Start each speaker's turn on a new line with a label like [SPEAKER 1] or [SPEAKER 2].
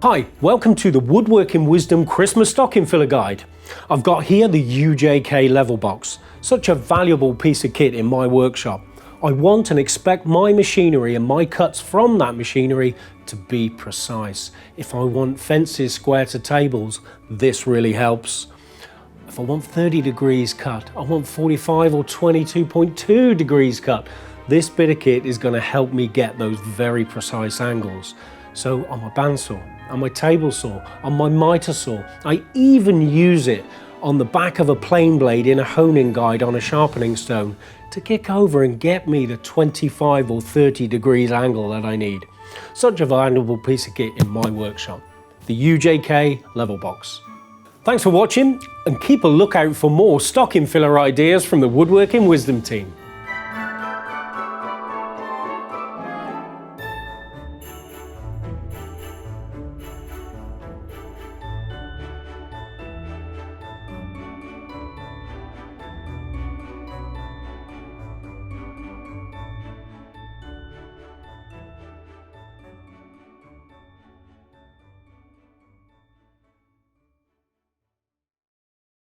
[SPEAKER 1] Hi, welcome to the Woodworking Wisdom Christmas Stocking Filler Guide. I've got here the UJK Level Box, such a valuable piece of kit in my workshop. I want and expect my machinery and my cuts from that machinery to be precise. If I want fences square to tables, this really helps. If I want 30 degrees cut, I want 45 or 22.2 degrees cut. This bit of kit is going to help me get those very precise angles. So on my bandsaw, on my table saw, on my miter saw, I even use it on the back of a plane blade in a honing guide on a sharpening stone to kick over and get me the 25 or 30 degrees angle that I need. Such a valuable piece of kit in my workshop, the UJK Level Box. Thanks for watching, and keep a lookout for more stocking filler ideas from the Woodworking Wisdom team.